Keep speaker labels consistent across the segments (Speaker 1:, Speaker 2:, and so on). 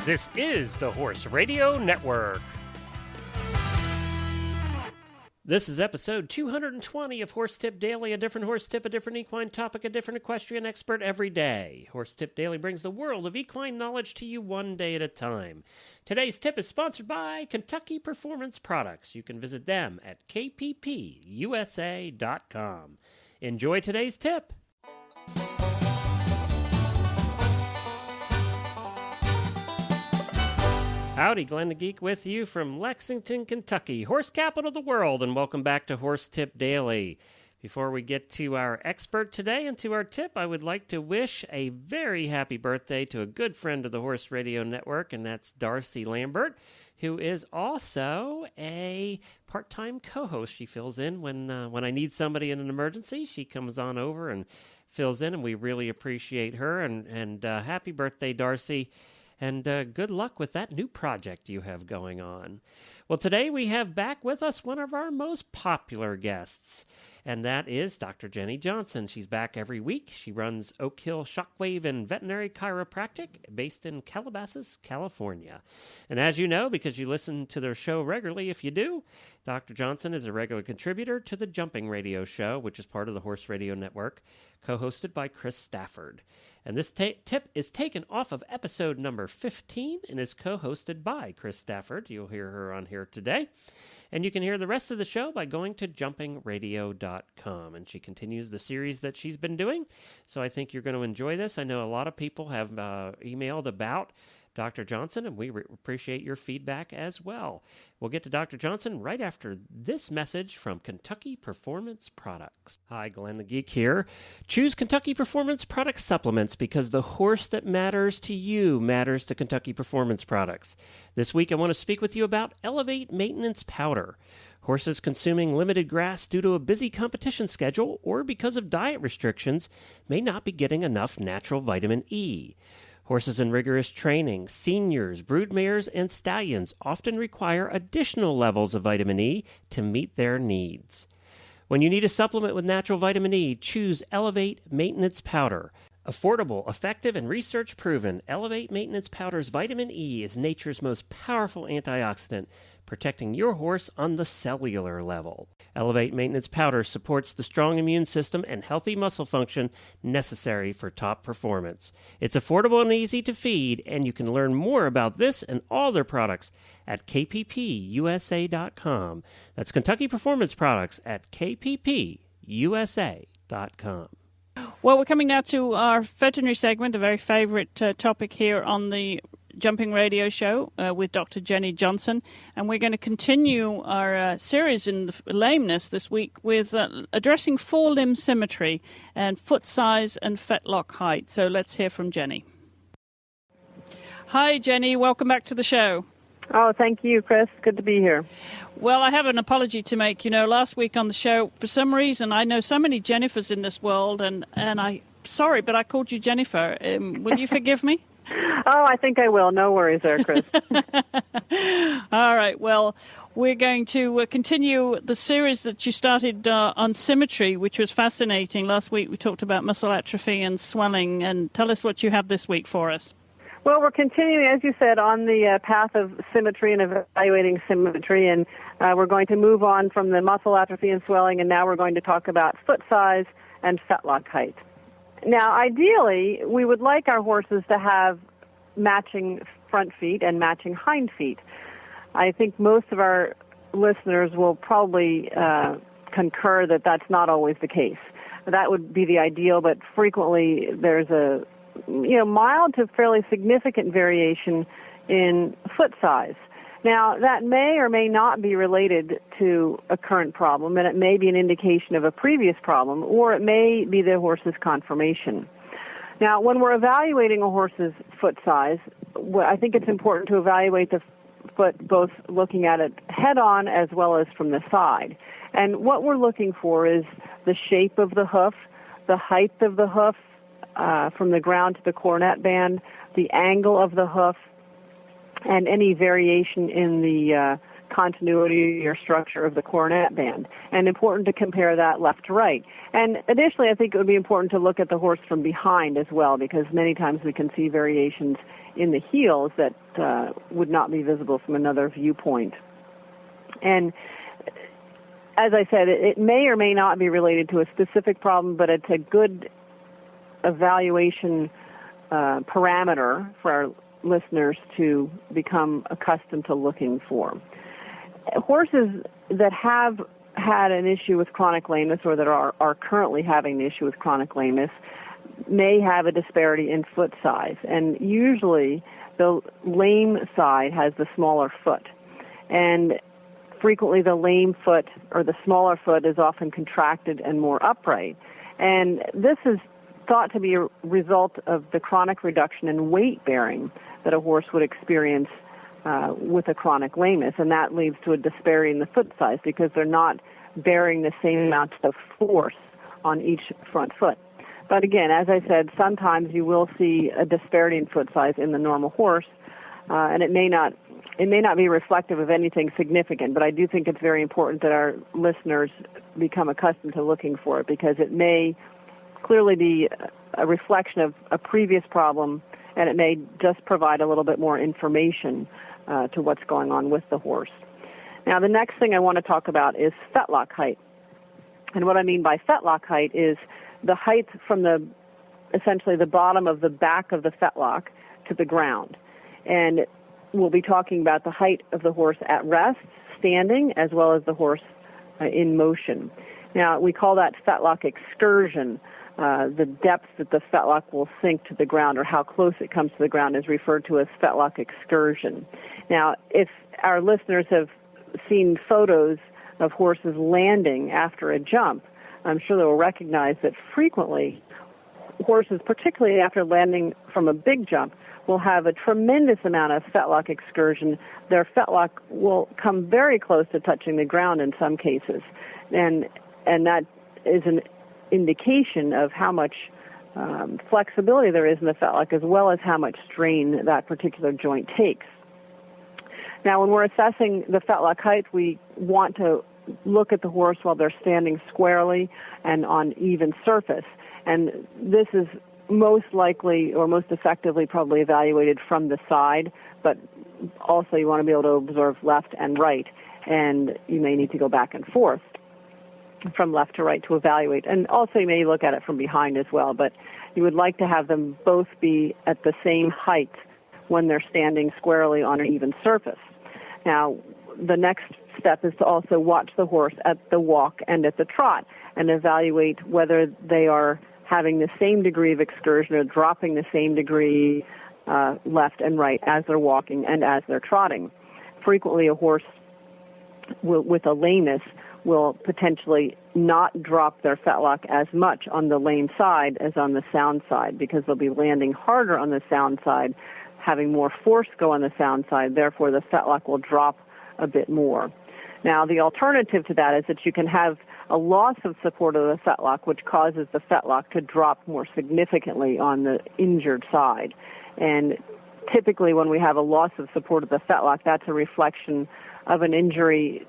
Speaker 1: This is the Horse Radio Network. This is episode 220 of Horse Tip Daily, a different horse tip, a different equine topic, a different equestrian expert every day. Horse Tip Daily brings the world of equine knowledge to you one day at a time. Today's tip is sponsored by Kentucky Performance Products. You can visit them at kppusa.com. Enjoy today's tip. Howdy, Glenn the Geek with you from Lexington, Kentucky, horse capital of the world, and welcome back to Horse Tip Daily. Before we get to our expert today and to our tip, I would like to wish a very happy birthday to a good friend of the Horse Radio Network, and that's Darcy Lambert, who is also a part-time co-host. She fills in when I need somebody in an emergency. She comes on over and fills in, and we really appreciate her, and happy birthday, Darcy. And good luck with that new project you have going on. Well, today we have back with us one of our most popular guests, and that is Dr. Jenny Johnson. She's back every week. She runs Oak Hill Shockwave and Veterinary Chiropractic based in Calabasas, California. And as you know, because you listen to their show regularly, if you do, Dr. Johnson is a regular contributor to the Jumping Radio Show, which is part of the Horse Radio Network, co-hosted by Chris Stafford. And this tip is taken off of episode number 15 and is co-hosted by Chris Stafford. You'll hear her on here today. And you can hear the rest of the show by going to jumpingradio.com. And she continues the series that she's been doing. So I think you're going to enjoy this. I know a lot of people have emailed about Dr. Johnson, and we appreciate your feedback as well. We'll get to Dr. Johnson right after this message from Kentucky Performance Products. Hi, Glenn the Geek here. Choose Kentucky Performance Products supplements because the horse that matters to you matters to Kentucky Performance Products. This week I want to speak with you about Elevate Maintenance Powder. Horses consuming limited grass due to a busy competition schedule or because of diet restrictions may not be getting enough natural vitamin E. Horses in rigorous training, seniors, broodmares, and stallions often require additional levels of vitamin E to meet their needs. When you need a supplement with natural vitamin E, choose Elevate Maintenance Powder. Affordable, effective, and research-proven, Elevate Maintenance Powder's vitamin E is nature's most powerful antioxidant, protecting your horse on the cellular level. Elevate Maintenance Powder supports the strong immune system and healthy muscle function necessary for top performance. It's affordable and easy to feed, and you can learn more about this and all their products at kppusa.com. That's Kentucky Performance Products at kppusa.com.
Speaker 2: Well, we're coming now to our veterinary segment, a very favorite topic here on the Jumping Radio Show with Dr. Jenny Johnson. And we're going to continue our series in the lameness this week with addressing forelimb symmetry and foot size and fetlock height. So let's hear from Jenny. Hi, Jenny. Welcome back to the show.
Speaker 3: Oh, thank you, Chris. Good to be here.
Speaker 2: Well, I have an apology to make. You know, last week on the show, for some reason, I know so many Jennifers in this world, and sorry, but I called you Jennifer. Will you forgive me?
Speaker 3: Oh, I think I will. No worries there, Chris.
Speaker 2: All right. Well, we're going to continue the series that you started on symmetry, which was fascinating. Last week we talked about muscle atrophy and swelling, and tell us what you have this week for us.
Speaker 3: Well, we're continuing, as you said, on the path of symmetry and evaluating symmetry, and we're going to move on from the muscle atrophy and swelling, and now we're going to talk about foot size and fetlock height. Now, ideally, we would like our horses to have matching front feet and matching hind feet. I think most of our listeners will probably concur that that's not always the case. That would be the ideal, but frequently there's a mild to fairly significant variation in foot size. Now, that may or may not be related to a current problem, and it may be an indication of a previous problem, or it may be the horse's conformation. Now, when we're evaluating a horse's foot size, I think it's important to evaluate the foot both looking at it head-on as well as from the side. And what we're looking for is the shape of the hoof, the height of the hoof, from the ground to the cornet band, the angle of the hoof, and any variation in the continuity or structure of the coronet band, and important to compare that left to right. And additionally, I think it would be important to look at the horse from behind as well, because many times we can see variations in the heels that would not be visible from another viewpoint. And as I said, it may or may not be related to a specific problem, but it's a good evaluation parameter for our listeners to become accustomed to looking for. Horses that have had an issue with chronic lameness or that are currently having an issue with chronic lameness may have a disparity in foot size. And usually the lame side has the smaller foot. And frequently the lame foot or the smaller foot is often contracted and more upright. And this is thought to be a result of the chronic reduction in weight bearing that a horse would experience with a chronic lameness, and that leads to a disparity in the foot size because they're not bearing the same amount of force on each front foot. But again, as I said, sometimes you will see a disparity in foot size in the normal horse, and it may not be reflective of anything significant, but I do think it's very important that our listeners become accustomed to looking for it, because it may clearly be a reflection of a previous problem, and it may just provide a little bit more information to what's going on with the horse. Now, the next thing I want to talk about is fetlock height. And what I mean by fetlock height is the height from essentially the bottom of the back of the fetlock to the ground. And we'll be talking about the height of the horse at rest, standing, as well as the horse in motion. Now, we call that fetlock excursion. The depth that the fetlock will sink to the ground, or how close it comes to the ground, is referred to as fetlock excursion. Now, if our listeners have seen photos of horses landing after a jump, I'm sure they will recognize that frequently horses, particularly after landing from a big jump, will have a tremendous amount of fetlock excursion. Their fetlock will come very close to touching the ground in some cases, and that is an indication of how much flexibility there is in the fetlock, as well as how much strain that particular joint takes. Now, when we're assessing the fetlock height, we want to look at the horse while they're standing squarely and on even surface. And this is most likely or most effectively probably evaluated from the side, but also you want to be able to observe left and right, and you may need to go back and forth from left to right to evaluate. And also you may look at it from behind as well, but you would like to have them both be at the same height when they're standing squarely on an even surface. Now, the next step is to also watch the horse at the walk and at the trot and evaluate whether they are having the same degree of excursion or dropping the same degree left and right as they're walking and as they're trotting. Frequently, a horse with a lameness will potentially not drop their fetlock as much on the lame side as on the sound side, because they'll be landing harder on the sound side, having more force go on the sound side. Therefore, the fetlock will drop a bit more. Now, the alternative to that is that you can have a loss of support of the fetlock, which causes the fetlock to drop more significantly on the injured side. And typically when we have a loss of support of the fetlock, that's a reflection of an injury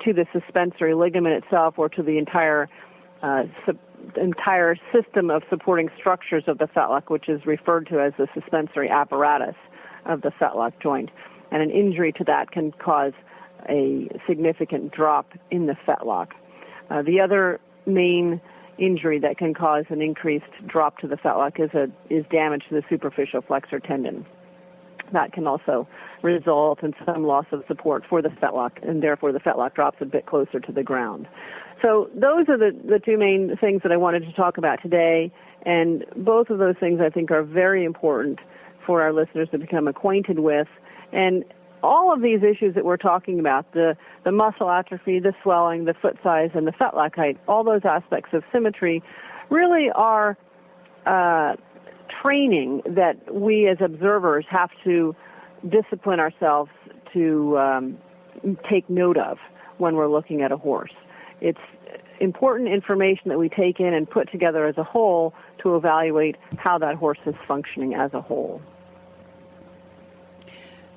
Speaker 3: to the suspensory ligament itself or to the entire system of supporting structures of the fetlock, which is referred to as the suspensory apparatus of the fetlock joint. And an injury to that can cause a significant drop in the fetlock. The other main injury that can cause an increased drop to the fetlock is damage to the superficial flexor tendon. That can also result in some loss of support for the fetlock, and therefore the fetlock drops a bit closer to the ground. So those are the two main things that I wanted to talk about today, and both of those things I think are very important for our listeners to become acquainted with. And all of these issues that we're talking about, the muscle atrophy, the swelling, the foot size, and the fetlock height, all those aspects of symmetry really are training that we as observers have to discipline ourselves to take note of when we're looking at a horse. It's important information that we take in and put together as a whole to evaluate how that horse is functioning as a whole.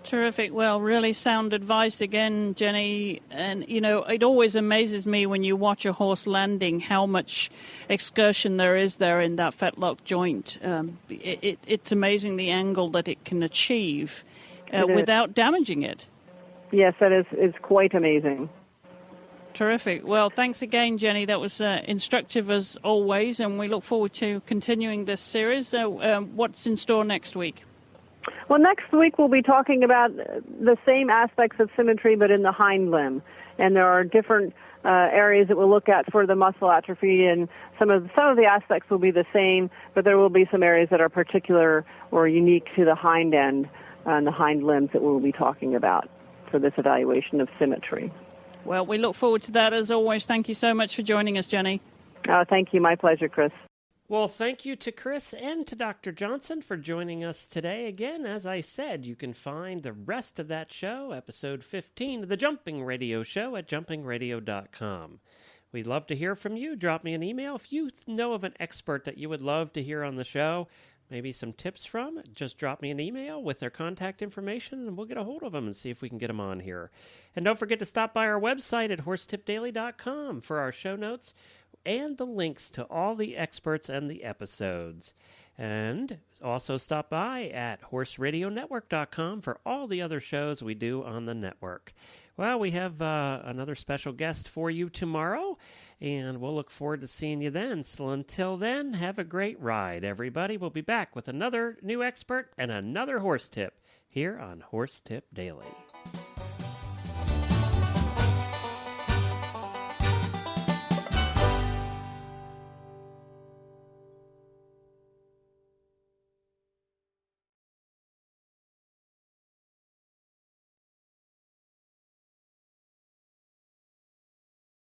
Speaker 2: Terrific. Well, really sound advice again, Jenny. And, it always amazes me when you watch a horse landing how much excursion there is there in that fetlock joint. It's amazing the angle that it can achieve without damaging it.
Speaker 3: Yes, that is quite amazing.
Speaker 2: Terrific. Well, thanks again, Jenny. That was instructive as always, and we look forward to continuing this series. So what's in store next week?
Speaker 3: Well, next week we'll be talking about the same aspects of symmetry, but in the hind limb. And there are different areas that we'll look at for the muscle atrophy, and some of the aspects will be the same, but there will be some areas that are particular or unique to the hind end and the hind limbs that we'll be talking about for this evaluation of symmetry.
Speaker 2: Well, we look forward to that as always. Thank you so much for joining us, Jenny.
Speaker 3: Thank you. My pleasure, Chris.
Speaker 1: Well, thank you to Chris and to Dr. Johnson for joining us today. Again, as I said, you can find the rest of that show, episode 15 of the Jumping Radio Show, at jumpingradio.com. We'd love to hear from you. Drop me an email if you know of an expert that you would love to hear on the show. Maybe some tips from. Just drop me an email with their contact information, and we'll get a hold of them and see if we can get them on here. And don't forget to stop by our website at horsetipdaily.com for our show notes and the links to all the experts and the episodes. And also stop by at horseradionetwork.com for all the other shows we do on the network. Well, we have another special guest for you tomorrow, and we'll look forward to seeing you then. So until then, have a great ride, everybody. We'll be back with another new expert and another horse tip here on Horse Tip Daily.